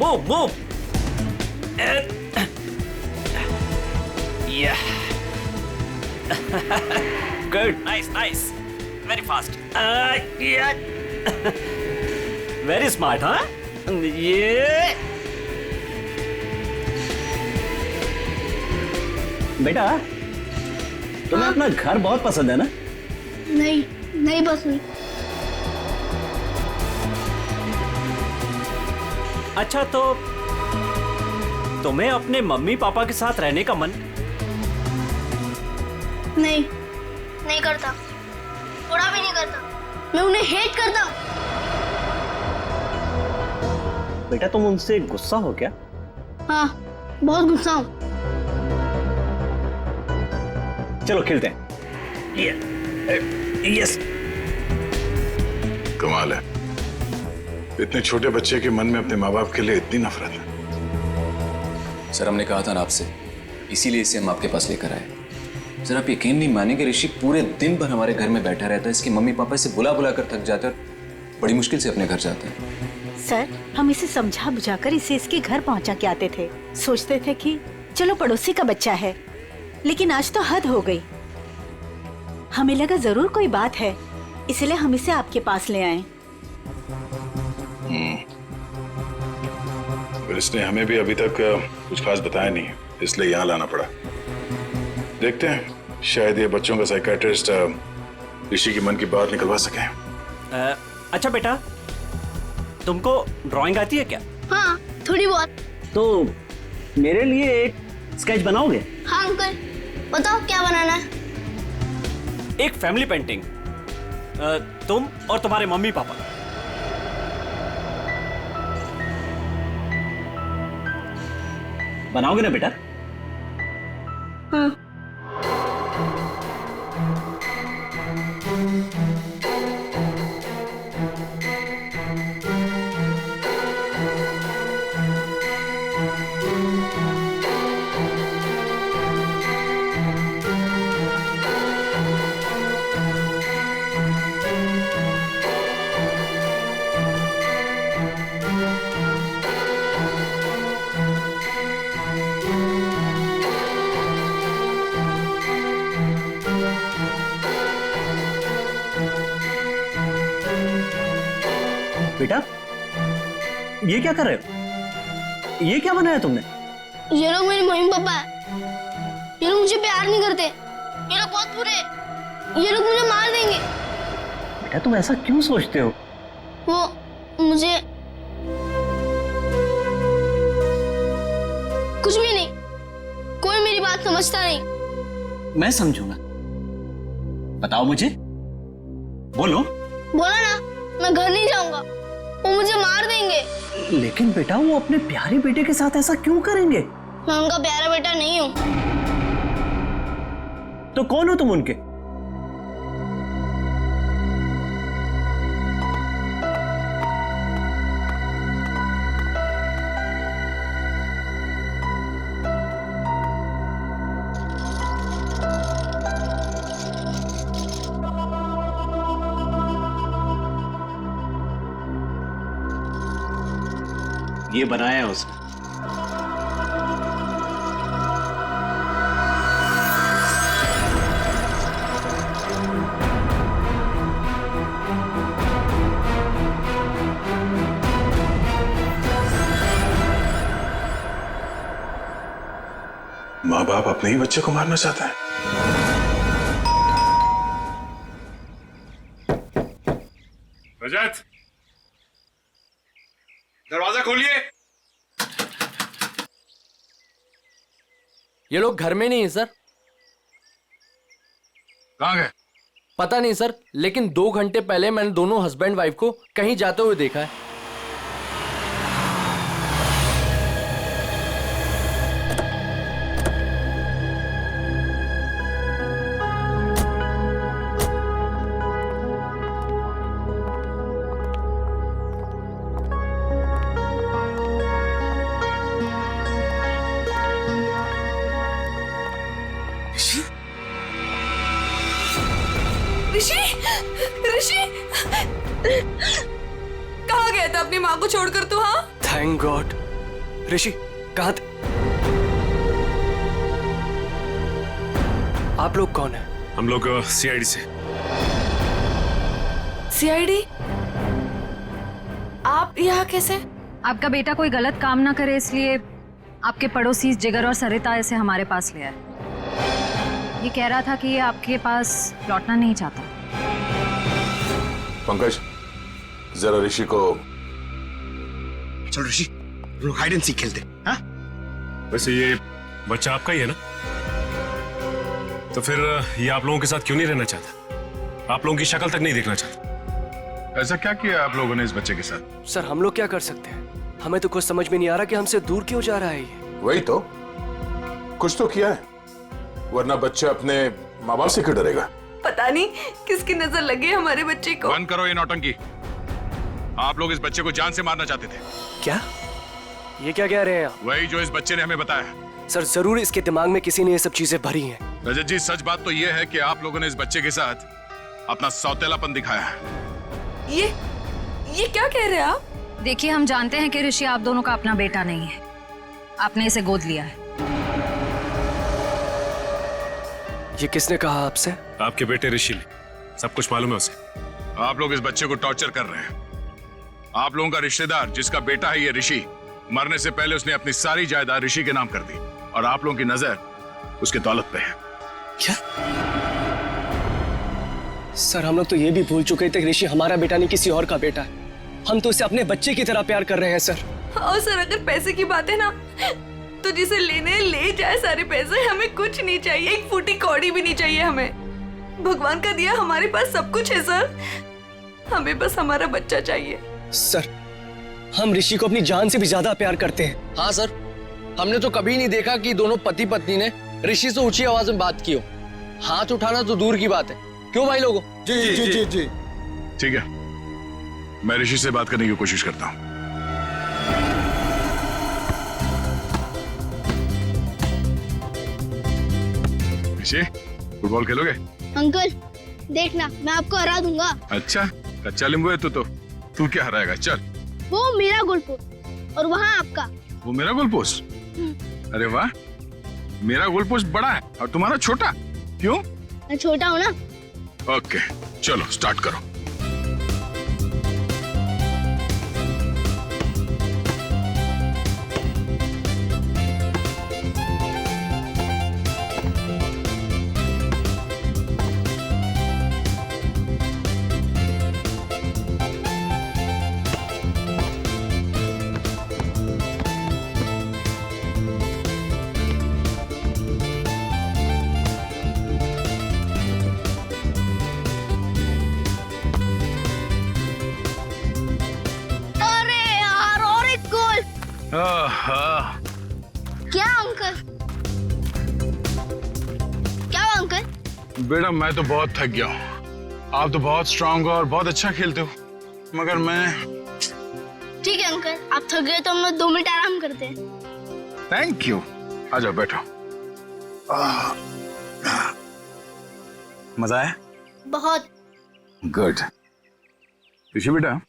Move. Yeah. Good. Nice. Very fast. Yeah. Very smart, huh? Yeah. बेटा, तुम्हें अपना घर बहुत पसंद है ना? नहीं पसंद। अच्छा, तो तुम्हें अपने मम्मी पापा के साथ रहने का मन? नहीं करता, थोड़ा भी नहीं करता। मैं उन्हें हेट करता हूँ। बेटा, तुम उनसे गुस्सा हो क्या? हाँ, बहुत गुस्सा हूँ। चलो खेलते हैं। यस। कमाल है, इतने छोटे बच्चे के मन में अपने माँ बाप के लिए इतनी नफरत है। सर, हमने कहा था ना आपसे, इसीलिए इसे हम आपके पास लेकर आए। सर, आप यकीन नहीं मानेंगे, ऋषि पूरे दिन भर हमारे घर में बैठा रहता है। इसके मम्मी पापा इसे बुला कर थक जाते हैं और बड़ी मुश्किल से अपने घर जाता है। सर, हम इसे समझा बुझाकर इसे इसके घर पहुंचा के आते थे। सोचते थे कि चलो पड़ोसी का बच्चा है, लेकिन आज तो हद हो गई। हमें लगा जरूर कोई बात है, इसलिए हम इसे आपके पास ले आए। पर इसने हमें भी अभी तक कुछ खास बताया नहीं, इसलिए यहाँ लाना पड़ा। देखते हैं, शायद ये बच्चों का साइकियाट्रिस्ट ऋषि की मन की बात निकलवा सके। अच्छा बेटा, तुमको ड्राइंग आती है क्या? हाँ, थोड़ी बहुत। तो मेरे लिए एक स्केच बनाओगे? हाँ अंकल, बताओ क्या बनाना है? एक फैमिली पेंटिंग, तुम और तुम्हारे मम्मी पापा। बनाओगे ना बेटा? हाँ। बेटा, ये क्या कर रहे हो? ये क्या बनाया तुमने? ये लोग मेरे मम्मी पापा है। ये लोग मुझे प्यार नहीं करते। ये लोग बहुत बुरे हैं। ये लोग मुझे मार देंगे। बेटा, तुम ऐसा क्यों सोचते हो? वो मुझे कुछ भी नहीं, कोई मेरी बात समझता नहीं। मैं समझूंगा। बताओ मुझे, बोलो। बोला ना, मैं घर नहीं जाऊंगा, वो मुझे मार देंगे। लेकिन बेटा, वो अपने प्यारे बेटे के साथ ऐसा क्यों करेंगे? मैं उनका प्यारा बेटा नहीं हूँ। तो कौन हो तुम उनके? ये बनाया है उसने। माँ बाप अपने ही बच्चे को मारना चाहते हैं। रजत, दरवाजा खोलिए। ये लोग घर में नहीं है सर। कहाँ गए? पता नहीं सर, लेकिन 2 घंटे पहले मैंने दोनों हस्बैंड वाइफ को कहीं जाते हुए देखा है। ऋषि कहाँ गया था अपनी माँ को छोड़कर तू? हाँ, थैंक गॉड ऋषि कहाँ थे? आप लोग कौन है? हम लोग सीआईडी से। सीआईडी? आप यहाँ कैसे? आपका बेटा कोई गलत काम ना करे इसलिए आपके पड़ोसी जिगर और सरिता इसे हमारे पास ले आए। ये कह रहा था कि ये आपके पास लौटना नहीं चाहता। पंकज, जरा ऋषि को। चलो ऋषि, लोग हाइड एंड सीक खेलते। हाँ? वैसे ये बच्चा आपका ही है ना? तो फिर ये आप लोगों के साथ क्यों नहीं रहना चाहता? आप लोगों की शक्ल तक नहीं देखना चाहता? ऐसा क्या किया आप लोगों ने इस बच्चे के साथ? सर हम लोग क्या कर सकते हैं? हमें तो कुछ समझ में नहीं आ रहा कि हमसे दूर क्यों जा रहा है ये। वही तो, कुछ तो किया है, वरना बच्चा अपने माँ बाप से क्यों डरेगा? पता नहीं किसकी नजर लगी हमारे बच्चे को। बंद करो ये नौटंकी। आप लोग इस बच्चे को जान से मारना चाहते थे। क्या? ये क्या कह रहे हैं आप? वही जो इस बच्चे ने हमें बताया। सर जरूर इसके दिमाग में किसी ने ये सब चीजें भरी हैं। रजत जी, सच बात तो ये है कि आप लोगों ने इस बच्चे के साथ अपना सौतेलापन दिखाया है। ये क्या कह रहे हैं आप? देखिए हम जानते हैं कि ऋषि आप दोनों का अपना बेटा नहीं है, आपने इसे गोद लिया है। ये किसने कहा आपसे? आपके बेटे ऋषि ने, सब कुछ मालूम है उसे। आप लोग इस बच्चे को टॉर्चर कर रहे हैं। आप लोगों का रिश्तेदार जिसका बेटा है ये ऋषि, मरने से पहले उसने अपनी सारी जायदाद ऋषि के नाम कर दी और आप लोगों की नजर उसके दौलत पे है। क्या? सर हम लोग तो ये भी भूल चुके थे कि ऋषि हमारा बेटा नहीं किसी और का बेटा है। हम तो उसे अपने बच्चे की तरह प्यार कर रहे हैं सर। और सर अगर पैसे की बात है ना, तो जिसे लेने ले जाए सारे पैसे, हमें कुछ नहीं चाहिए, एक फूटी कौड़ी भी नहीं चाहिए हमें। भगवान का दिया हमारे पास सब कुछ है सर, हमें बस हमारा बच्चा चाहिए। सर हम ऋषि को अपनी जान से भी ज्यादा प्यार करते हैं। हाँ सर, हमने तो कभी नहीं देखा कि दोनों पति पत्नी ने ऋषि से ऊंची आवाज में बात की हो। हाथ उठाना तो दूर की बात है। क्यों भाई लोगों? जी जी जी जी। ठीक है, मैं ऋषि से बात करने की कोशिश करता हूं। ऋषि, फुटबॉल खेलोगे? अंकल देखना, मैं आपको हरा दूंगा। अच्छा, कच्चा नींबू है तू क्या हराएगा? चल। वो मेरा गोल पोस्ट और वहाँ आपका। वो मेरा गोल पोस्ट? अरे वाह, मेरा गोल पोस्ट बड़ा है और तुम्हारा छोटा, क्यों? मैं छोटा हूँ ना। ओके, चलो स्टार्ट करो। क्या अंकल? क्या हुआ अंकल? बेटा मैं तो बहुत थक गया हूँ। आप तो बहुत स्ट्रांग हो और बहुत अच्छा खेलते हो, मगर मैं। ठीक है अंकल, आप थक गए तो हम लोग 2 मिनट आराम करते हैं। Thank you. आ जाओ बैठो। मजा आया? बहुत। गुड। ऋषि बेटा,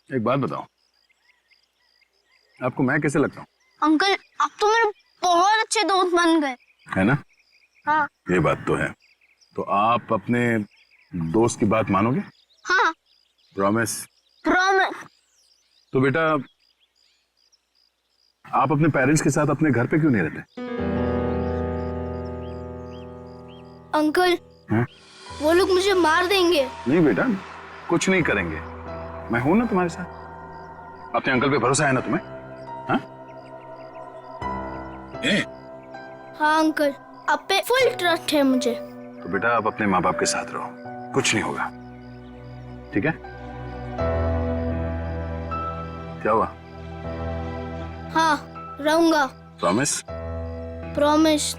एक बात बताओ, आपको मैं कैसे लगता हूँ? अंकल आप तो मेरे बहुत अच्छे दोस्त बन गए, है ना? हाँ। ये बात तो है। तो आप अपने दोस्त की बात मानोगे? हाँ। प्रॉमिस? प्रॉमिस। तो बेटा आप अपने पेरेंट्स के साथ अपने घर पे क्यों नहीं रहते? अंकल हाँ? वो लोग मुझे मार देंगे। नहीं बेटा, कुछ नहीं करेंगे, मैं हूं ना तुम्हारे साथ। अपने अंकल पे भरोसा है ना तुम्हें? हाँ? हाँ अंकल, आप पे फुल ट्रस्ट है मुझे। तो बेटा आप अपने माँ बाप के साथ रहो, कुछ नहीं होगा, ठीक है? क्या हुआ? हाँ रहूंगा। प्रॉमिस? प्रॉमिस।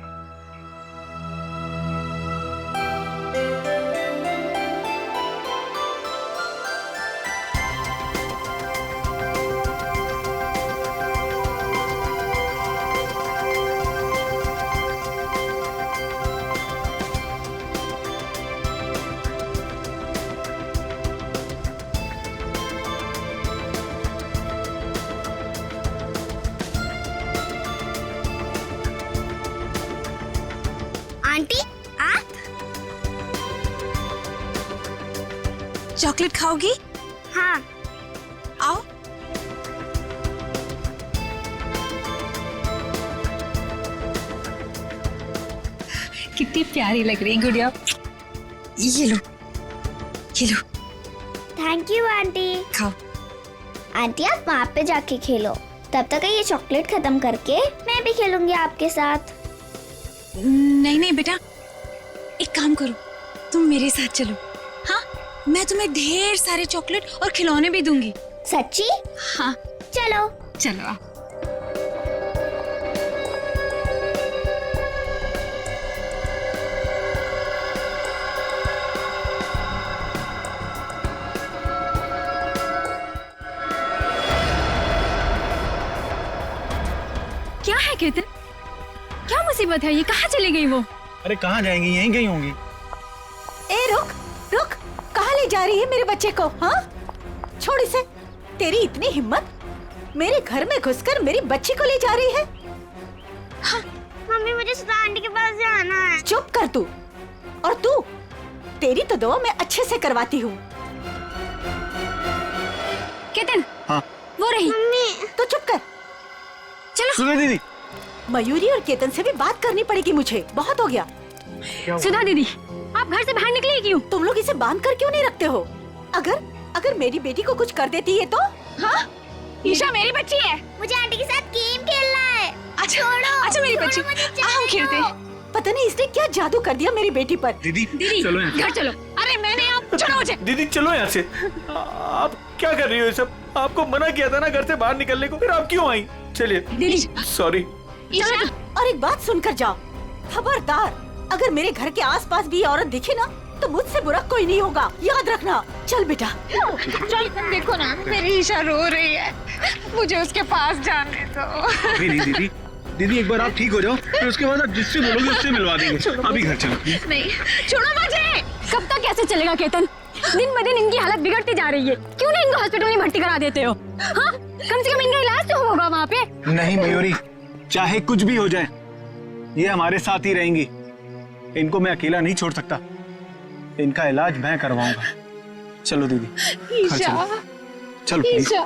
आंटी आप चॉकलेट खाओगी? हाँ। आओ। कितनी प्यारी लग रही है गुड़िया। ये लो, ये लो। Thank you aunty. खाओ। आंटी आप वहाँ पे जाके खेलो, तब तक ये चॉकलेट खत्म करके मैं भी खेलूंगी आपके साथ। नहीं नहीं बेटा, एक काम करो, तुम मेरे साथ चलो। हाँ, मैं तुम्हें ढेर सारे चॉकलेट और खिलौने भी दूंगी। सच्ची? हाँ चलो। चलो आओ। क्या है केतन, क्या मुसीबत है? ये कहाँ चली गई वो? अरे कहाँ जाएंगी, यहीं गई होंगी। ए रुक रुक, कहाँ ले जा रही है मेरे बच्चे को? हाँ, छोड़ इसे। तेरी इतनी हिम्मत, मेरे घर में घुसकर मेरी बच्ची को ले जा रही है? हाँ। मम्मी मुझे सुधा आंटी के पास जाना है। चुप कर तू। और तू, तेरी तो दुआ मैं अच्छे से करवाती हूँ। केतन। हाँ। वो रही। मम्मी तो चुप कर। चलो। सुधा दीदी। मयूरी और केतन से भी बात करनी पड़ेगी मुझे, बहुत हो गया। सुधा दीदी, आप घर से बाहर निकली क्यों? तुम लोग इसे बांध कर क्यों नहीं रखते हो? अगर मेरी बेटी को कुछ कर देती है तो? हाँ? ईशा मेरी बच्ची है। मुझे आंटी के साथ गेम खेलना है। अच्छा, अच्छा मेरी बच्ची, हम खेलते हैं। पता नहीं इसने क्या जादू कर दिया मेरी बेटी पर। दीदी चलो घर चलो। अरे मैंने आप छोड़ो मुझे। दीदी चलो यहाँ से। आप क्या कर रही हो ये सब? आपको मना किया था ना घर से बाहर निकलने को, फिर आप क्यों आई? चलिए दीदी। सॉरी। और एक बात सुनकर जाओ, खबरदार, अगर मेरे घर के आसपास भी औरत दिखे ना तो मुझसे बुरा कोई नहीं होगा, याद रखना। चल बेटा। चल, देखो ना मेरी ईशा रो रही है, मुझे उसके पास जाने दो। अभी नहीं दीदी, दीदी एक बार आप ठीक हो जाओ, फिर उसके बाद आप जिससे बोलोगे उससे मिलवा देंगे। अभी घर चलो। नहीं, छोड़ो मुझे। कब तक कैसे चलेगा केतन? दिन ब दिन इनकी हालत बिगड़ती जा रही है। क्यों नहीं इनको हॉस्पिटल में भर्ती करा देते हो? हाँ, कम से कम इनका इलाज तो होगा वहाँ पे। नहीं मयूरी, चाहे कुछ भी हो जाए, ये हमारे साथ ही रहेंगी। इनको मैं अकेला नहीं छोड़ सकता, इनका इलाज मैं करवाऊंगा। चलो दीदी। ईशा, चलो ईशा।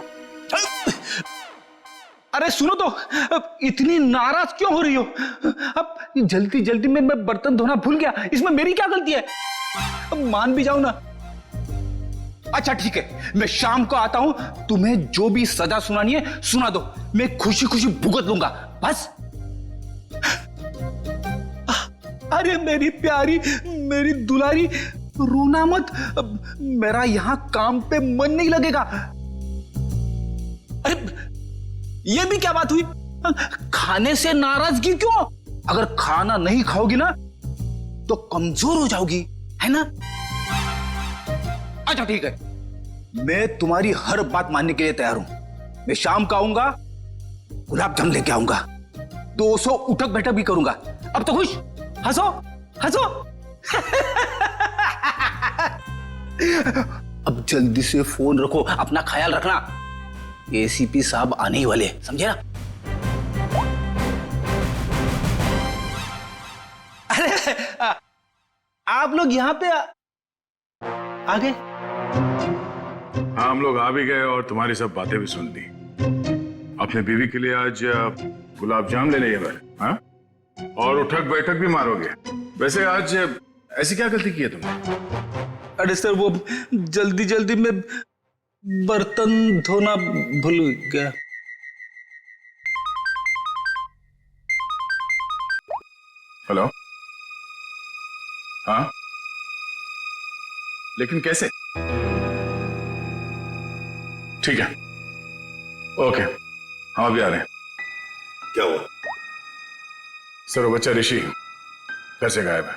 अरे सुनो तो, इतनी नाराज क्यों हो रही हो? अब जल्दी जल्दी में मैं बर्तन धोना भूल गया, इसमें मेरी क्या गलती है? अब मान भी जाओ ना। अच्छा ठीक है, मैं शाम को आता हूं, तुम्हें जो भी सजा सुनानी है सुना दो, मैं खुशी खुशी भुगत लूंगा, बस। अरे मेरी प्यारी, मेरी दुलारी, रोना मत, मेरा यहां काम पे मन नहीं लगेगा। अरे ये भी क्या बात हुई? खाने से नाराजगी क्यों? अगर खाना नहीं खाओगी ना तो कमजोर हो जाओगी, है ना? अच्छा ठीक है, मैं तुम्हारी हर बात मानने के लिए तैयार हूं। मैं शाम को आऊंगा, गुलाब जामुन लेके आऊंगा, 200 उठक बैठक भी करूंगा। अब तो खुश? हंसो हंसो। अब जल्दी से फोन रखो, अपना ख्याल रखना, एसीपी साहब आने ही वाले, समझे ना? अरे आप लोग यहाँ पे आ गए? हाँ, हम लोग आ भी गए और तुम्हारी सब बातें भी सुन ली। अपने बीवी के लिए आज गुलाब जामुन ले लिए मैं, हाँ? और उठक बैठक भी मारोगे। वैसे आज ऐसी क्या गलती की है तुमने? अरे सर, वो जल्दी जल्दी में बर्तन धोना भूल गया। हेलो? हाँ, लेकिन कैसे? ठीक है, ओके, हम अभी आ रहे हैं। क्या हुआ? सर, वो बच्चा ऋषि घर से गायब है।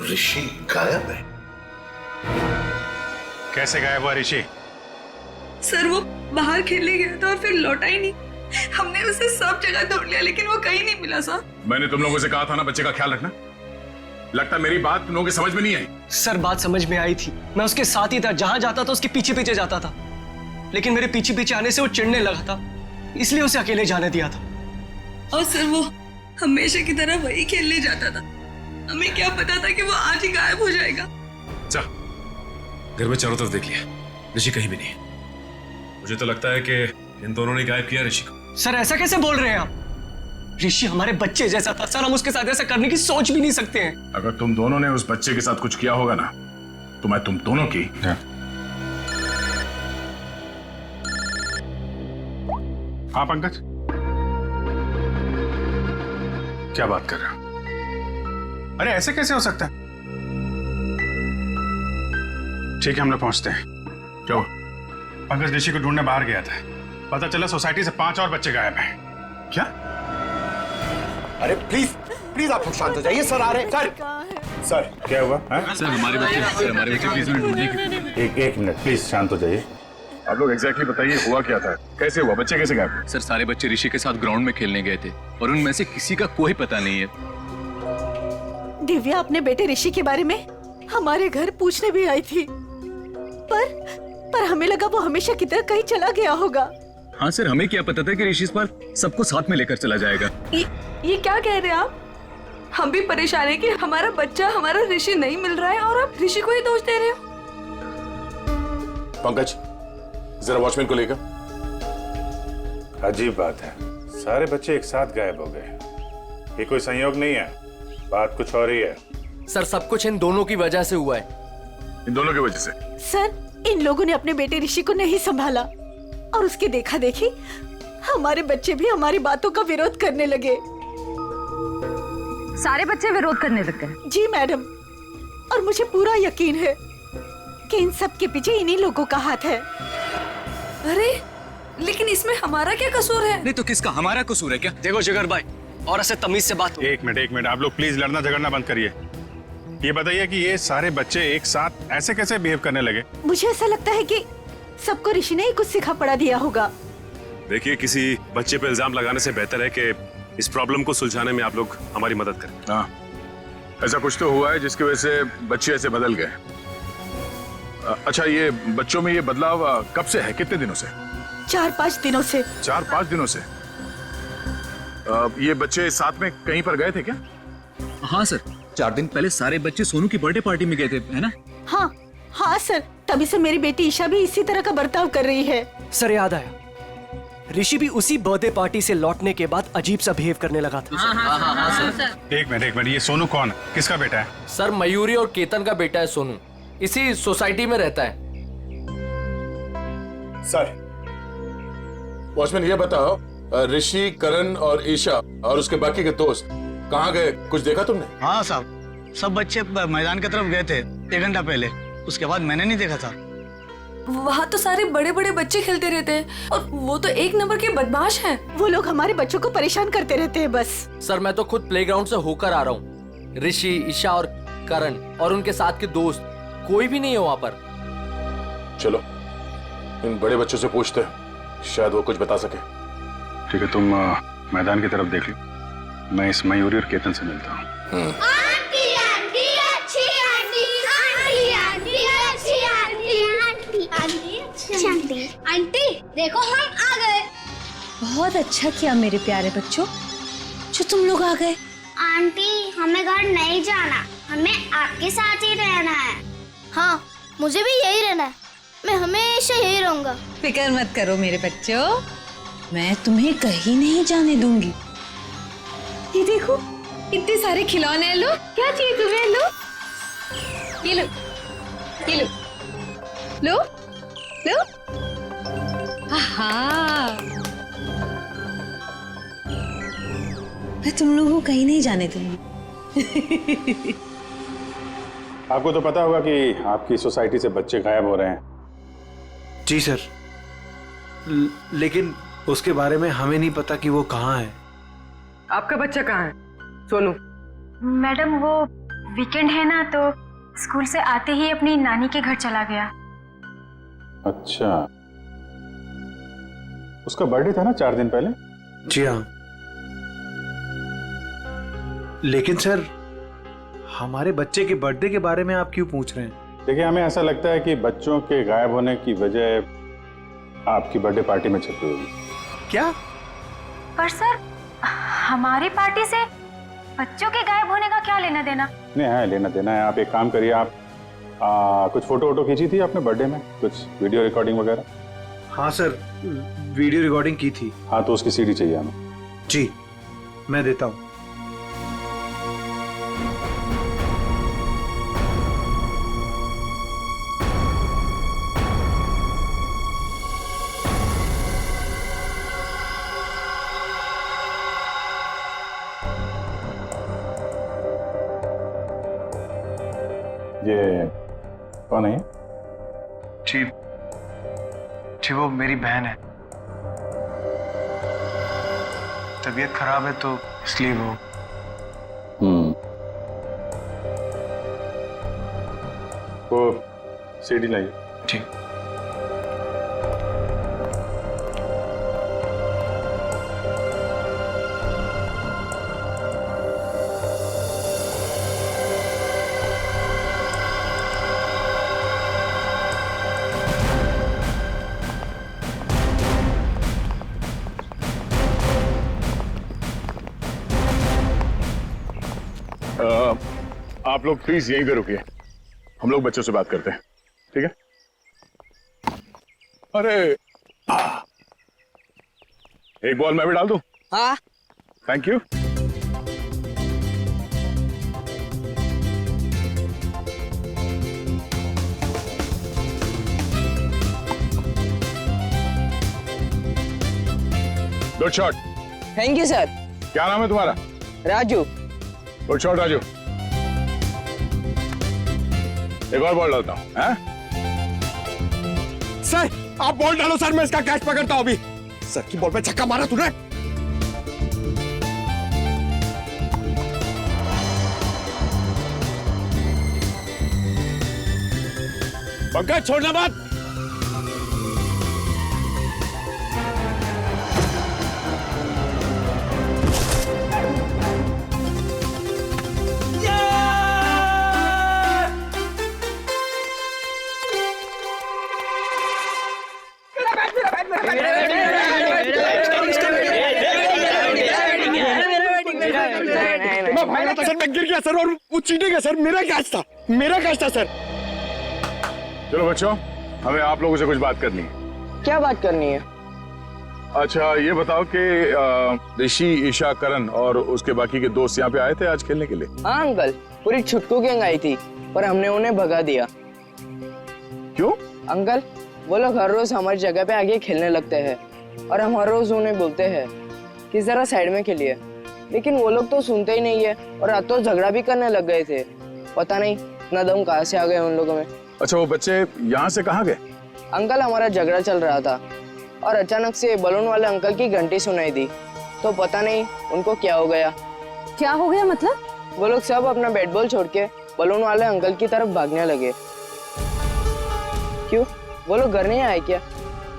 ऋषि गायब है? कैसे गायब हुआ ऋषि? सर वो बाहर खेलने गया था और फिर लौटा ही नहीं। हमने उसे सब जगह ढूंढ लिया लेकिन वो कहीं नहीं मिला सर। मैंने तुम लोगों से कहा था ना बच्चे का ख्याल रखना। लगता मेरी बात तुम लोगों की समझ में नहीं आई। सर बात समझ में आई थी, मैं उसके साथ ही था, जहां जाता था उसके पीछे पीछे जाता था, लेकिन मेरे पीछे पीछे आने से वो चिढ़ने लगा था, इसलिए उसे अकेले जाने दिया था। और सर वो हमेशा की तरह वही खेलने जाता था। हमें क्या पता था कि वो आज ही गायब हो जाएगा। जा, घर में चारों तरफ देख लिया, ऋषि कहीं भी नहीं है। मुझे तो लगता है कि इन दोनों ने गायब किया ऋषि को। सर ऐसा कैसे बोल रहे हैं आप? ऋषि हमारे बच्चे जैसा था सर, हम उसके साथ ऐसा करने की सोच भी नहीं सकते हैं। अगर तुम दोनों ने उस बच्चे के साथ कुछ किया होगा ना, तो मैं तुम दोनों की। हाँ पंकज, क्या बात कर रहे हो? अरे ऐसे कैसे हो सकता है? ठीक है, हम लोग पहुंचते हैं। क्या हुआ? पंकज ऋषि को ढूंढने बाहर गया था, पता चला सोसाइटी से 5 और बच्चे गायब हैं। क्या? अरे प्लीज प्लीज आप लोग शांत हो जाइए, सर आ रहे हैं। सर क्या हुआ? सर हमारे बच्चे प्लीज हमें ढूंढने की। एक मिनट प्लीज शांत हो जाइए। आप लोग एग्जैक्टली बताइए हुआ क्या था, कैसे हुआ, बच्चे कैसे गायब हुए? सर सारे बच्चे ऋषि के साथ ग्राउंड में खेलने गए थे और उनमें से किसी का कोई पता नहीं है। दिव्या अपने बेटे ऋषि के बारे में हमारे घर पूछने भी आई थी, पर हमें लगा वो हमेशा की तरह कहीं चला गया होगा। हाँ सर, हमें क्या पता था कि ऋषि इस बार सबको साथ में लेकर चला जाएगा। ये क्या कह रहे हैं आप? हम भी परेशान हैं कि हमारा बच्चा, हमारा ऋषि नहीं मिल रहा है और आप ऋषि को ही दोष दे रहे हो। पंकज जरा वॉचमैन को लेकर। अजीब बात है, सारे बच्चे एक साथ गायब हो गए। ये कोई संयोग नहीं है, बात कुछ और ही है। सर सब कुछ इन दोनों की वजह से हुआ है। इन दोनों की वजह से? सर इन लोगों ने अपने बेटे ऋषि को नहीं संभाला और उसके देखा देखी हमारे बच्चे भी हमारी बातों का विरोध करने लगे। सारे बच्चे विरोध करने लग गए? जी मैडम, और मुझे पूरा यकीन है कि इन सब के पीछे इन्हीं लोगों का हाथ है। अरे लेकिन इसमें हमारा क्या कसूर है? नहीं तो किसका हमारा कसूर है क्या? देखो जिगर भाई, और ऐसे तमीज से बात हो। एक मिनट आप लोग प्लीज लड़ना झगड़ना बंद करिए। ये बताइए कि ये सारे बच्चे एक साथ ऐसे कैसे बिहेव करने लगे? मुझे ऐसा लगता है कि सबको ऋषि ने ही कुछ सिखा पड़ा दिया होगा। देखिए, किसी बच्चे पे इल्जाम लगाने से बेहतर है कि इस प्रॉब्लम को सुलझाने में आप लोग हमारी मदद करें। हाँ, ऐसा कुछ तो हुआ है जिसकी वजह से बच्चे ऐसे बदल गए। अच्छा, ये बच्चों में ये बदलाव कब से है, कितने दिनों से? 4-5 दिनों से। 4-5 दिनों से? ये बच्चे साथ में कहीं पर गए थे क्या? हाँ सर, 4 दिन पहले सारे बच्चे सोनू की बर्थडे पार्टी में गए थे, है ना? हाँ सर, तभी से मेरी बेटी ईशा भी इसी तरह का बर्ताव कर रही है। सर याद आया, ऋषि भी उसी बर्थडे पार्टी से लौटने के बाद अजीब सा बिहेव करने लगा था। हाँ, सर। एक मिनट, ये सोनू कौन है, किसका बेटा है? सर मयूरी और केतन का बेटा है सोनू, इसी सोसाइटी में रहता है। सर वॉचमैन ये बताओ, ऋषि, करण और ईशा और उसके बाकी के दोस्त कहाँ गए, कुछ देखा तुमने? हाँ साहब, सब बच्चे मैदान की तरफ गए थे 1 घंटा पहले, उसके बाद मैंने नहीं देखा था। वहाँ तो सारे बड़े बड़े बच्चे खेलते रहते हैं और वो तो एक नंबर के बदमाश हैं। वो लोग हमारे बच्चों को परेशान करते रहते हैं बस। सर मैं तो खुद प्लेग्राउंड से होकर आ रहा हूँ। ऋषि, ईशा और करण और उनके साथ के दोस्त कोई भी नहीं है वहाँ पर। चलो इन बड़े बच्चों से पूछते हैं, शायद वो कुछ बता सके। ठीक है, तुम मैदान की तरफ देख लो, मैं इस मयूरी और केतन से मिलता हूँ। आंटी आंटी अच्छी आंटी, आंटी आंटी अच्छी आंटी, आंटी आंटी अच्छी आंटी। आंटी देखो हम आ गए। बहुत अच्छा किया मेरे प्यारे बच्चों जो तुम लोग आ गए। आंटी हमें घर नहीं जाना, हमें आपके साथ ही रहना है। हाँ मुझे भी यही रहना है, मैं हमेशा यही रहूंगा। फिक्र मत करो मेरे बच्चों, मैं तुम्हें कहीं नहीं जाने दूंगी। ये देखो इतने सारे खिलौने हैं, लो क्या चाहिए तुम्हें, लो ये लो, ये लो, लो लो। हाँ मैं तुम लोगों को कहीं नहीं जाने दूंगी। आपको तो पता होगा कि आपकी सोसाइटी से बच्चे गायब हो रहे हैं। जी सर, लेकिन उसके बारे में हमें नहीं पता कि वो कहाँ है। आपका बच्चा कहाँ है सोनू? मैडम वो वीकेंड है ना, तो स्कूल से आते ही अपनी नानी के घर चला गया। अच्छा, उसका बर्थडे था ना 4 दिन पहले? जी हाँ, लेकिन सर हमारे बच्चे के बर्थडे के बारे में आप क्यों पूछ रहे हैं? देखिए, हमें ऐसा लगता है कि बच्चों के गायब होने की वजह आपकी बर्थडे पार्टी में छिपी हुई। क्या? पर सर हमारी पार्टी से बच्चों के गायब होने का क्या लेना देना? नहीं है, लेना देना है। आप एक काम करिए, आप कुछ फोटो वोटो खींची थी आपने बर्थडे में, कुछ वीडियो रिकॉर्डिंग वगैरह? हाँ सर, वीडियो रिकॉर्डिंग की थी। हाँ तो उसकी सीडी चाहिए हमें। जी मैं देता हूँ। ये कौन है? जी जी वो मेरी बहन है। तबीयत खराब है तो इसलिए वो। वो सीडी लाइए। ठीक। आप लोग प्लीज यहीं पे रुकिए, हम लोग बच्चों से बात करते हैं, ठीक है? अरे एक बॉल मैं भी डाल दूं? हाँ। Thank you. Good shot. Thank you sir. क्या नाम है तुम्हारा? राजू। Good shot Raju. एक और बॉल डालता हूं। सर आप बॉल डालो सर, मैं इसका कैच पकड़ता हूं अभी। सर की बॉल पे छक्का मारा तूने। पंकज छोड़ना मत। सर मैं गिर गया सर, और वो चीटिंग है सर, मेरा कैच था, मेरा कैच था सर। चलो बच्चों, हमें आप लोगों से कुछ बात करनी है। क्या बात करनी है? अच्छा ये बताओ कि ऋषि, ईशा, करण और उसके बाकी के दोस्त यहाँ पे आए थे आज खेलने के लिए? हाँ अंकल, पूरी छुटकू गैंग आई थी पर हमने उन्हें भगा दिया। क्यों? अंकल वो लोग हर रोज हमारी जगह पे आगे खेलने लगते हैं और हम हर रोज उन्हें बोलते हैं कि जरा साइड में खेलिए, लेकिन वो लोग तो सुनते ही नहीं है और रात तो झगड़ा भी करने लग गए थे। पता नहीं इतना दम कहाँ से आ गए उन लोगों में। अच्छा वो बच्चे यहाँ से कहाँ गए? अंकल हमारा झगड़ा चल रहा था और अचानक से बलून वाले अंकल की घंटी सुनाई दी, तो पता नहीं उनको क्या हो गया। क्या हो गया मतलब? वो लोग सब अपना बैट बॉल छोड़ के बलून वाले अंकल की तरफ भागने लगे। क्यों, वो लोग घर नहीं आए क्या?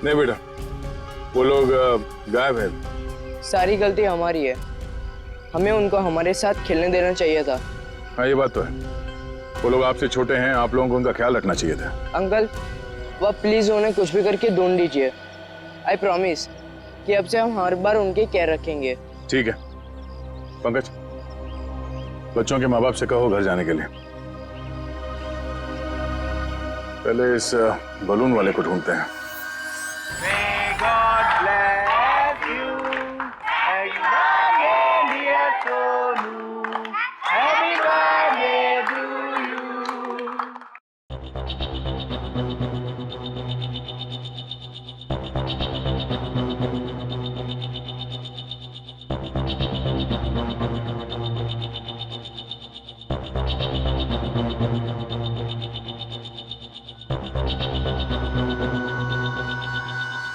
नहीं बेटा, वो लोग गायब है। सारी गलती हमारी है, हमें उनको हमारे साथ खेलने देना चाहिए था। हाँ ये बात तो है, वो लोग आपसे छोटे हैं, आप लोगों को उनका ख्याल रखना चाहिए था। अंकल वह प्लीज उन्हें कुछ भी करके ढूंढ लीजिए। आई प्रॉमिस कि अब से हम हर बार उनकी केयर रखेंगे। ठीक है पंकज, बच्चों के माँ बाप से कहो घर जाने के लिए। पहले इस बलून वाले को ढूंढते हैं।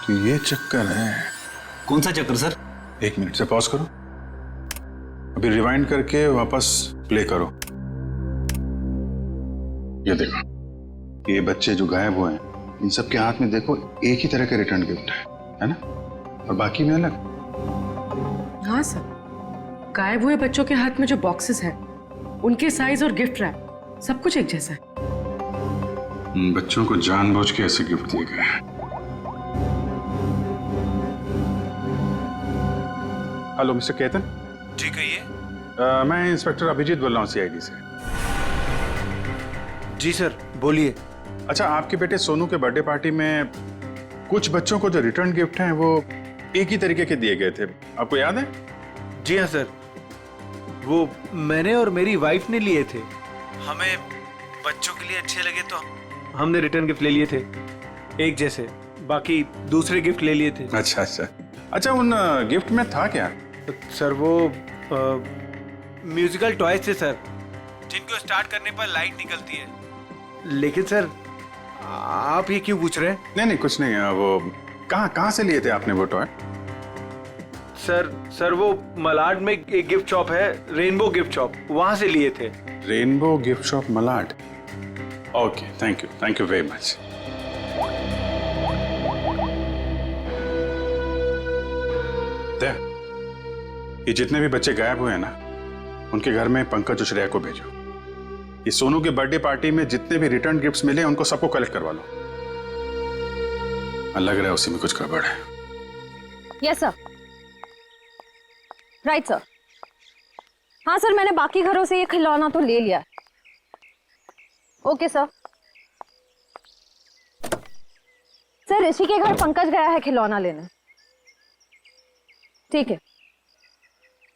तो ये चक्कर है। कौन सा चक्कर सर? एक मिनट से पॉज करो, अभी रिवाइंड करके वापस प्ले करो। ये देखो, ये बच्चे जो गायब हुए हैं इन सब के हाथ में देखो एक ही तरह का रिटर्न गिफ्ट है ना? और बाकी में अलग। हाँ सर, गायब हुए बच्चों के हाथ में जो बॉक्सेस हैं उनके साइज और गिफ्ट रैप सब कुछ एक जैसा है। बच्चों को जानबूझ के ऐसे गिफ्ट दिए गए हैं। Hello mister Ketan. जी कहिए। मैं इंस्पेक्टर अभिजीत बोल रहा हूँ CID से। जी सर, बोलिए। अच्छा, आपके बेटे सोनू के बर्थडे पार्टी में कुछ बच्चों को जो रिटर्न गिफ्ट हैं वो एक ही तरीके के दिए गए थे, आपको याद है? जी हाँ सर, वो मैंने और मेरी वाइफ ने लिए थे। हमें बच्चों के लिए अच्छे लगे तो हमने रिटर्न गिफ्ट ले लिए थे, एक जैसे। बाकी दूसरे गिफ्ट ले लिए थे। अच्छा अच्छा अच्छा, उन गिफ्ट में था क्या? सर वो म्यूजिकल टॉयज थे सर, जिनको स्टार्ट करने पर लाइट निकलती है। लेकिन सर आप ये क्यों पूछ रहे हैं? नहीं कुछ नहीं, वो कहाँ से लिए थे आपने वो टॉय? सर वो मलाड में एक गिफ्ट शॉप है, रेनबो गिफ्ट शॉप, वहां से लिए थे। Rainbow gift shop Malad. Okay, thank you very much. ये जितने भी बच्चे गायब हुए हैं ना, उनके घर में पंकज और श्रेया को भेजो। ये सोनू के बर्थडे पार्टी में जितने भी रिटर्न गिफ्ट्स मिले उनको सबको कलेक्ट करवा लो। लग रहा है उसी में कुछ गड़बड़ है। Yes sir, right sir. हाँ सर, मैंने बाकी घरों से ये खिलौना तो ले लिया। Okay sir. सर ऋषि के घर पंकज गया है खिलौना लेने। ठीक है,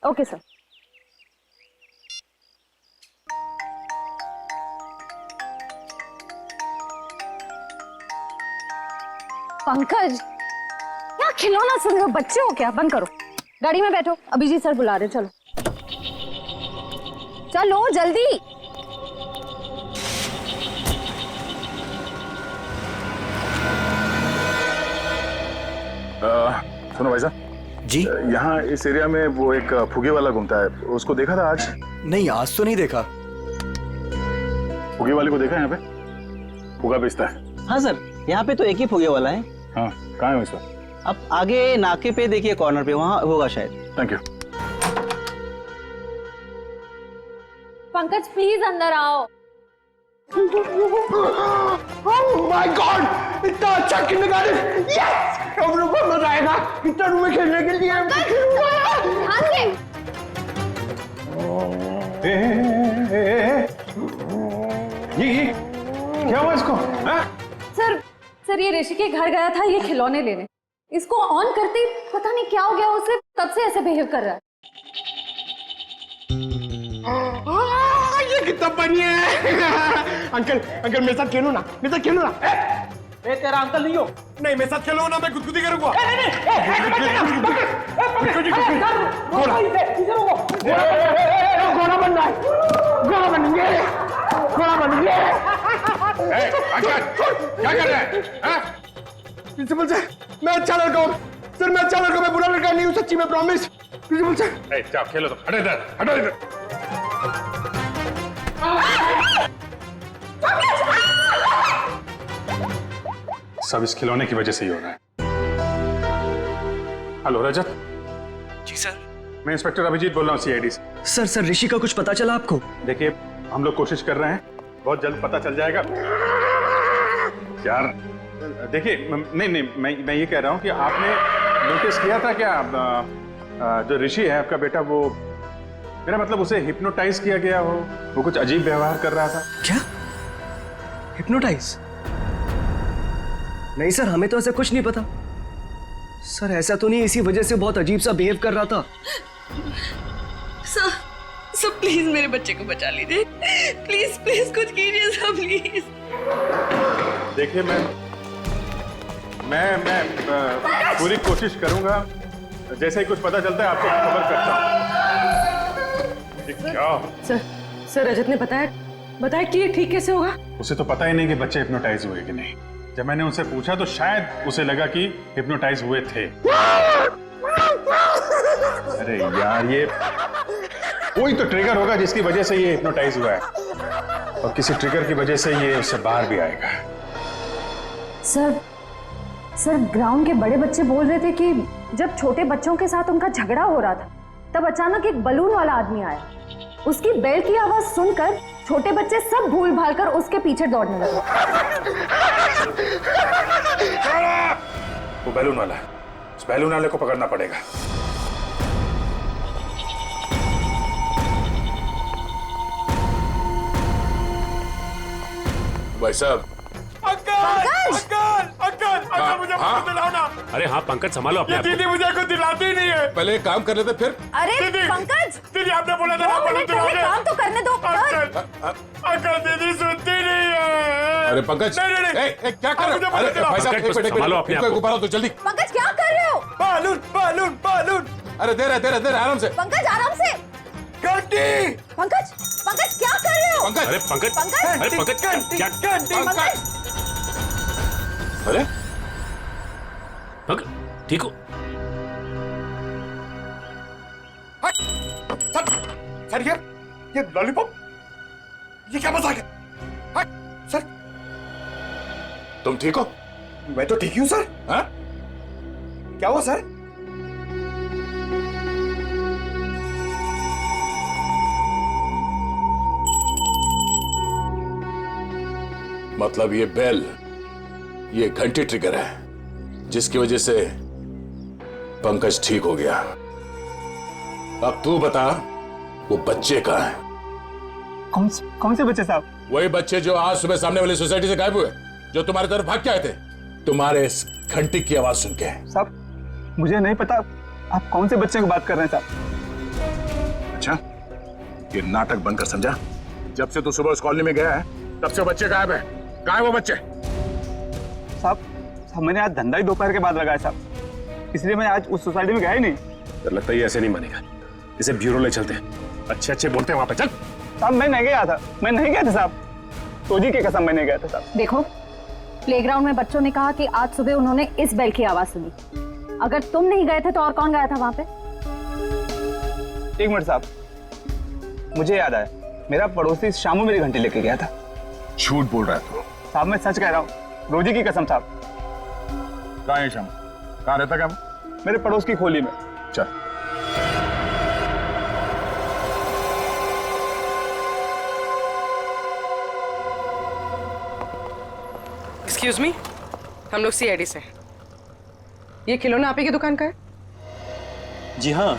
ओके सर। पंकज, क्या खिलौना सुन रहे हो? बच्चे हो क्या? बंद करो, गाड़ी में बैठो, अभिजीत सर बुला रहे। चलो चलो जल्दी। सुनो भाई साहब जी, यहाँ इस एरिया में वो एक फुगे वाला घूमता है, उसको देखा था आज? नहीं, आज तो नहीं देखा। फुगे वाले को देखा है यहाँ पे? फुगा बेचता है? हाँ सर, यहाँ पे तो एक ही फुगे वाला है। हाँ, कहाँ है उसका? अब आगे नाके पे देखिए, कॉर्नर पे, वहाँ होगा शायद। Thank you. पंकज प्लीज अंदर आओ। Oh my God! इतना अच्छा किंडरगार्टन! Yes! हम लोग को मजा आएगा इतना रूम में खेलने के लिए। ध्यान से। ये क्या हुआ इसको? सर ये ऋषि के घर गया था ये खिलौने लेने। इसको ऑन करते ही पता नहीं क्या हो गया उसे, तब से ऐसे बिहेव कर रहा है। ये कितना बढ़िया है। अंकल मेरे साथ खेलो ना, मेरे साथ खेलो ना। मैं तेरा अंकल नहीं हो। नहीं, मेरे साथ खेलो ना, मैं गुदगुदी करूंगा। घोड़ा बनना है, घोड़ा बनेंगे, घोड़ा बनेंगे। अंकल क्या कर रहे हैं? प्रिंसिपल सर, मैं अच्छा लड़का हूँ सर, मैं अच्छा लड़का, मैं बुरा लड़का नहीं हूँ, सच्ची में प्रॉमिस। प्रिंसिपल सर जाओ खेलो, तो हटो इधर, हटो इधर। सब इस खिलौने की वजह से ही हो रहा है। हेलो रजत। जी सर। मैं इंस्पेक्टर अभिजीत बोल रहा हूँ, सीआईडी से। सर ऋषि का कुछ पता चला आपको? देखिए, हम लोग कोशिश कर रहे हैं, बहुत जल्द पता चल जाएगा यार। देखिए, नहीं मैं ये कह रहा हूँ कि आपने नोटिस किया था क्या, जो ऋषि है आपका बेटा, वो, मेरा मतलब उसे हिप्नोटाइज किया गया हो, वो कुछ अजीब व्यवहार कर रहा था। क्या? हिप्नोटाइज? नहीं सर, हमें तो ऐसा कुछ नहीं पता। सर ऐसा तो नहीं, इसी वजह से बहुत अजीब सा बिहेव कर रहा था। सर प्लीज मेरे बच्चे को बचा लीजिए, प्लीज प्लीज कुछ कीजिए सर, प्लीज। देखिए, मैं पूरी कोशिश करूंगा, जैसे ही कुछ पता चलता है आपको खबर करता हूं। क्या? सर रजत ने बताया कि ये ठीक कैसे होगा? उसे तो पता ही नहीं कि बच्चे हिप्नोटाइज हुए कि नहीं। जब मैंने उनसे पूछा तो शायद उसे लगा कि हिप्नोटाइज हुए थे। अरे यार, ये कोई तो ट्रिगर होगा जिसकी वजह से ये हिप्नोटाइज हुआ है, और किसी ट्रिगर की वजह से ये उससे बाहर भी आएगा। सर ग्राउंड के बड़े बच्चे बोल रहे थे कि जब छोटे बच्चों के साथ उनका झगड़ा हो रहा था, तब अचानक एक बलून वाला आदमी आया। उसकी बेल की आवाज सुनकर छोटे बच्चे सब भूल भाल कर उसके पीछे दौड़ने लगे। वो बैलून वाला है, उस बैलून वाले को पकड़ना पड़ेगा। भाई साहब। अंकल मुझे कुछ दिलाओ ना। अरे हाँ पंकज संभालो अपने ये आप को। दीदी मुझे कुछ दिलाती ही नहीं है। पहले एक काम कर लेते फिर। अरे दीदी पंकज, दीदी आपने बोला था ना पहले काम तो करने दो। अंकल दीदी सुनती नहीं है। अरे पंकज, क्या कर रहे हो? अरे भाई साहब, एक मिनट, इनको गुब्बारा दो जल्दी। पंकज क्या कर रहे हो? Balloon balloon balloon. अरे दे रहे आराम से। पंकज आराम से। घंटी। पंकज पंकज क्या कर रहे हो? पंकज, अरे पंकज, पंकज, अरे पंकज क्या? पंकज अरे पंकज ठीक हो? सर ये लॉलीपॉप, ये क्या मजाक है? सर तुम ठीक हो? मैं तो ठीक हूँ सर। हाँ? क्या हुआ सर? मतलब ये बेल, ये घंटी ट्रिगर है जिसकी वजह से पंकज ठीक हो गया। अब तू बता, वो बच्चे कहाँ हैं? कौन से बच्चे साहब? वही बच्चे जो आज सुबह सामने वाली सोसाइटी से गायब हुए, जो तुम्हारी तरफ भाग के आए थे तुम्हारे इस घंटी की आवाज सुन के। साहब मुझे नहीं पता आप कौन से बच्चे की बात कर रहे हैं साहब। अच्छा, ये नाटक बंद कर समझा। जब से तू सुबह उस कॉलोनी में गया है तब से बच्चे गायब है। कहाँ है वो बच्चे? साहब मैंने आज धंधा ही दोपहर के बाद लगाया साहब, इसलिए मैं आज उस सोसाइटी में गया ही नहीं। तो लगता है ये ऐसे नहीं मानेगा, इसे ब्यूरो ले चलते हैं। अच्छे बोलते हैं वहां पे, चल। साहब मैं नहीं गया था साहब, तोजी की कसम मैं नहीं गया था साहब। देखो, प्लेग्राउंड में बच्चों ने कहा कि आज सुबह उन्होंने इस बेल की आवाज सुनी। अगर तुम नहीं गए थे तो और कौन गया था वहां पे? एक मिनट साहब, मुझे याद आया, मेरा पड़ोसी शामू मेरी घंटी लेके गया था। झूठ बोल रहा है तू? साहब मैं सच कह रहा हूँ, रोजी की कसम साहब। कहाँ है शामू? कहाँ रहता क्या? मेरे पड़ोस की खोली में। चल। एक्सक्यूज मी, हम लोग सीआईडी से हैं। ये खिलौना आप ही की दुकान का है? जी हाँ,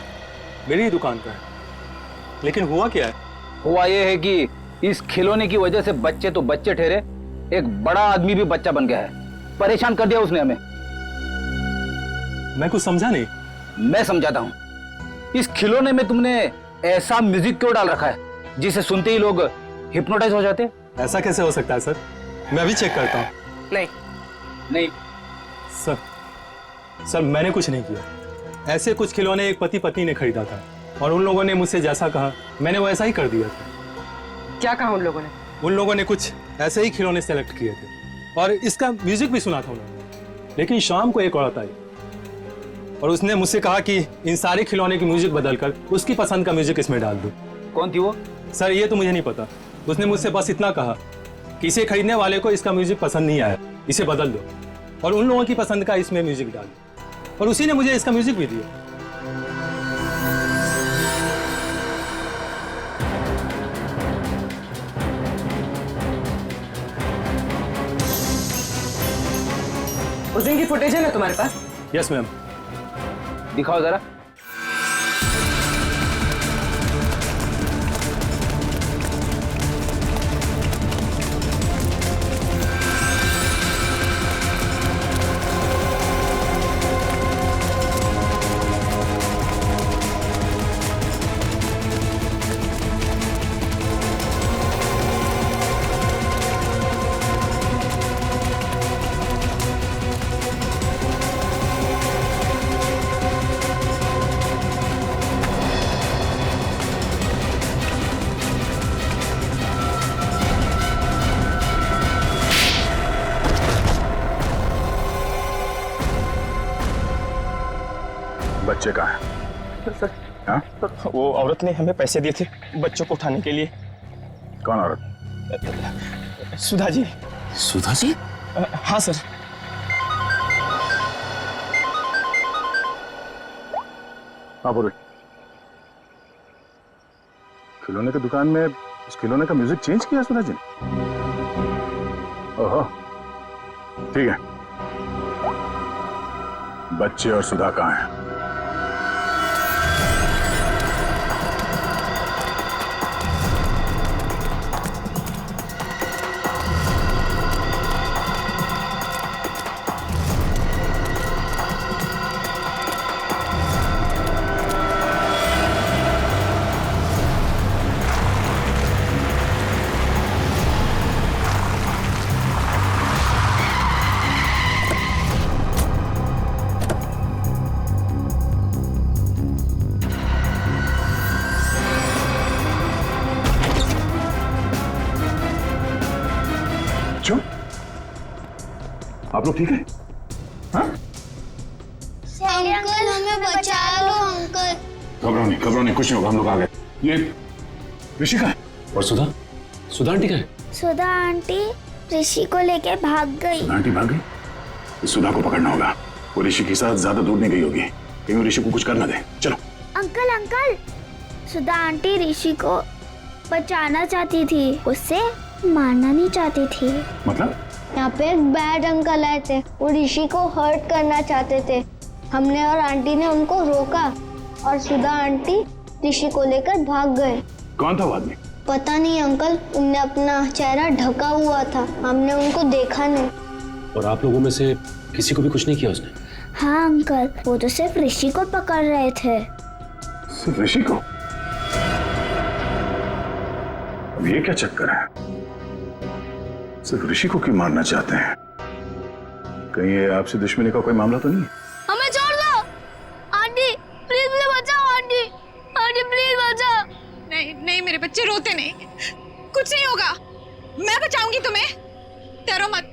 मेरी ही दुकान का है। लेकिन हुआ क्या है? हुआ ये है कि इस खिलौने की वजह से बच्चे तो बच्चे ठहरे, एक बड़ा आदमी भी बच्चा बन गया है। परेशान कर दिया उसने हमें। मैं कुछ समझा नहीं। मैं समझाता हूँ। इस खिलौने में तुमने ऐसा म्यूजिक क्यों डाल रखा है जिसे सुनते ही लोग हिप्नोटाइज हो जाते हैं? ऐसा कैसे हो सकता है सर? मैं अभी चेक करता हूँ। नहीं सर मैंने कुछ नहीं किया। ऐसे कुछ खिलौने एक पति पत्नी ने खरीदा था और उन लोगों ने मुझसे जैसा कहा मैंने वैसा ही कर दिया था। क्या कहा उन लोगों ने? उन लोगों ने कुछ ऐसे ही खिलौने सेलेक्ट किए थे और इसका म्यूजिक भी सुना था उन्होंने। लेकिन शाम को एक औरत आई और उसने मुझसे कहा कि इन सारे खिलौने की म्यूजिक बदलकर उसकी पसंद का म्यूजिक इसमें डाल दो। कौन थी वो? सर ये तो मुझे नहीं पता। उसने मुझसे बस इतना कहा कि इसे खरीदने वाले को इसका म्यूजिक पसंद नहीं आया, इसे बदल दो और उन लोगों की पसंद का इसमें म्यूजिक डाल दो। और उसी ने मुझे इसका म्यूजिक भी दिया। उस दिन की फुटेज है ना तुम्हारे पास? Yes ma'am. दिखाओ जरा। बच्चे कहाँ है? सर, हाँ? वो औरत ने हमें पैसे दिए थे बच्चों को उठाने के लिए। कौन औरत? सुधा जी। सुधा जी? हाँ सर। हाँ बोलो। खिलौने की दुकान में उस खिलौने का म्यूजिक चेंज किया सुधा जी ने? ओहो, ठीक है। बच्चे और सुधा कहाँ हैं? बच्चों, आप लोग ठीक है? हाँ? अंकल हमें बचा लो अंकल। घबराओ नहीं, कुछ नहीं होगा, हम लोग आ गए। ये ऋषि का है। और सुधा आंटी का है? सुधा आंटी ऋषि को लेके भाग गई। आंटी भाग गई? इस सुधा को पकड़ना होगा। वो ऋषि के साथ ज्यादा दूर नहीं गई होगी, कहीं वो ऋषि को कुछ कर ना दे। चलो। अंकल सुधा आंटी ऋषि को बचाना चाहती थी, उससे मारना नहीं चाहती थी। मतलब? यहाँ पे एक बैड अंकल आए थे, वो ऋषि को हर्ट करना चाहते थे। हमने और आंटी ने उनको रोका और सुधा आंटी ऋषि को लेकर भाग गए। कौन था वो आदमी? पता नहीं अंकल, उनने अपना चेहरा ढका हुआ था, हमने उनको देखा नहीं। और आप लोगों में से किसी को भी कुछ नहीं किया उसने? हाँ अंकल, वो तो सिर्फ ऋषि को पकड़ रहे थे। सिर्फ ऋषि को? अब ये क्या चक्कर है? सिर्फ ऋषि को क्यों मारना चाहते हैं? कहीं ये आपसे दुश्मनी का कोई मामला तो नहीं? हमें छोड़ दो आंटी, प्लीज मुझे बचाओ आंटी, आंटी प्लीज बचाओ। नहीं मेरे बच्चे रोते नहीं, कुछ नहीं होगा, मैं बचाऊंगी तुम्हें, डरो मत।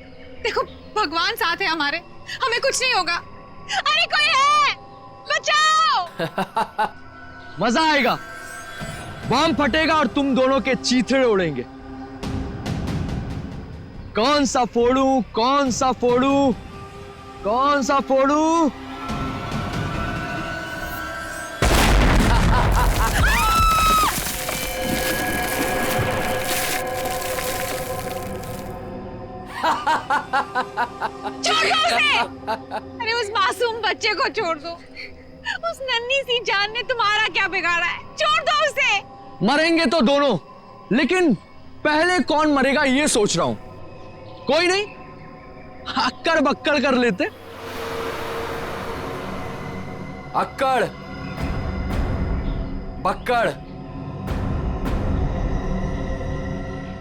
देखो भगवान साथ है हमारे, हमें कुछ नहीं होगा। अरे कोई है, बचाओ। मजा आएगा, बम फटेगा और तुम दोनों के चीथड़े उड़ेंगे। कौन सा फोड़ूं, कौन सा फोड़ूं, कौन सा फोड़ूं? छोड़ दो उसे। अरे उस मासूम बच्चे को छोड़ दो, उस नन्ही सी जान ने तुम्हारा क्या बिगाड़ा है, छोड़ दो उसे। मरेंगे तो दोनों, लेकिन पहले कौन मरेगा ये सोच रहा हूं। कोई नहीं, अक्कड़ बक्कड़ कर लेते। अक्कड़ बक्कड़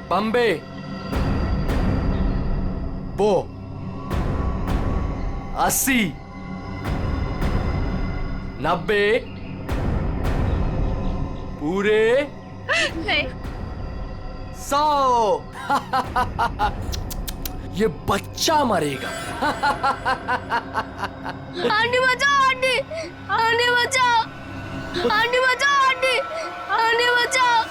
बम्बे बो 80 90 पूरे नहीं 100। ये बच्चा मरेगा। आंटी बचाओ आंटी, आंटी बचाओ, आंटी बचाओ आंटी, आंटी बचाओ।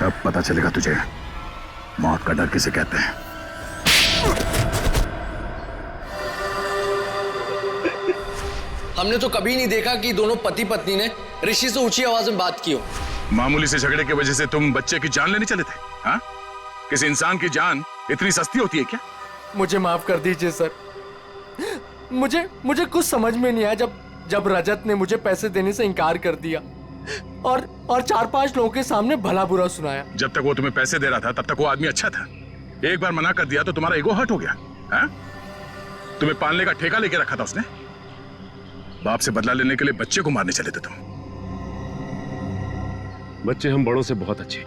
अब पता चलेगा तुझे मौत का डर किसे कहते हैं। हमने तो कभी नहीं देखा कि दोनों पति पत्नी ने ऋषि से ऊंची आवाज में बात की हो। मामूली से झगड़े की वजह से तुम बच्चे की जान लेने चले थे? हाँ? किसी इंसान की जान इतनी सस्ती होती है क्या? मुझे माफ कर दीजिए सर, मुझे मुझे कुछ समझ में नहीं आया जब रजत ने मुझे पैसे देने से इनकार कर दिया और 4-5 लोगों के सामने भला बुरा सुनाया। जब तक वो तुम्हें पैसे दे रहा था तब तक वो आदमी अच्छा था। एक बार मना कर दिया तो तुम्हारा ईगो हर्ट हो गया। है? तुम्हें पालने का ठेका लेके रखा था उसने। बाप से बदला लेने के लिए बच्चे को मारने चले थे तुम। बच्चे हम बड़ों से बहुत अच्छे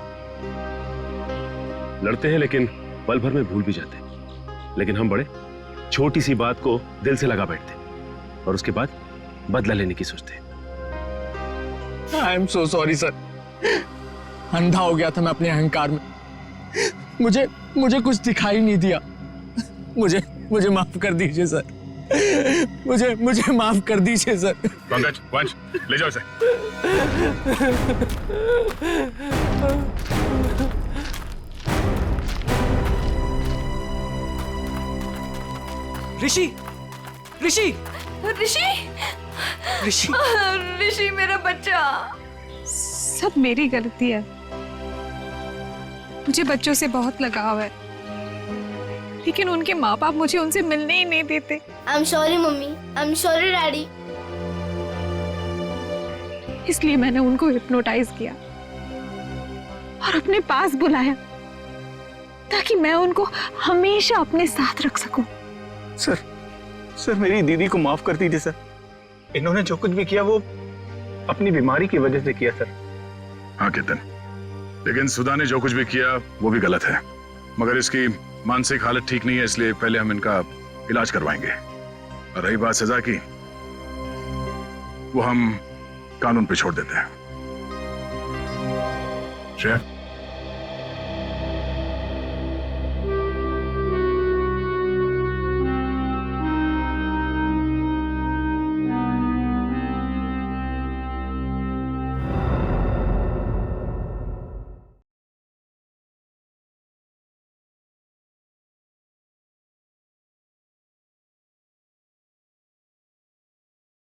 लड़ते हैं, लेकिन पल भर में भूल भी जाते हैं। लेकिन हम बड़े छोटी सी बात को दिल से लगा बैठते और उसके बाद बदला लेने की सोचते। I am so sorry sir, अंधा हो गया था मैं अपने अहंकार में। मुझे कुछ दिखाई नहीं दिया। मुझे माफ कर दीजिए सर। मुझे माफ कर दीजिए सर। पंकज, वंश, ले जाओ इसे। ऋषि ऋषि ऋषि ऋषि ऋषि मेरा बच्चा। सब मेरी गलती है। मुझे बच्चों से बहुत लगाव है, लेकिन उनके माँ बाप मुझे उनसे मिलने ही नहीं देते। I am sorry mummy, I am sorry daddy. इसलिए मैंने उनको हिप्नोटाइज किया और अपने पास बुलाया ताकि मैं उनको हमेशा अपने साथ रख सकूं। सर मेरी दीदी को माफ कर दीजिए सर। इन्होंने जो कुछ भी किया वो अपनी बीमारी की वजह से किया सर। हाँ केतन, लेकिन सुधा ने जो कुछ भी किया वो भी गलत है। मगर इसकी मानसिक हालत ठीक नहीं है, इसलिए पहले हम इनका इलाज करवाएंगे। और रही बात सजा की, वो हम कानून पे छोड़ देते हैं। श्रेया,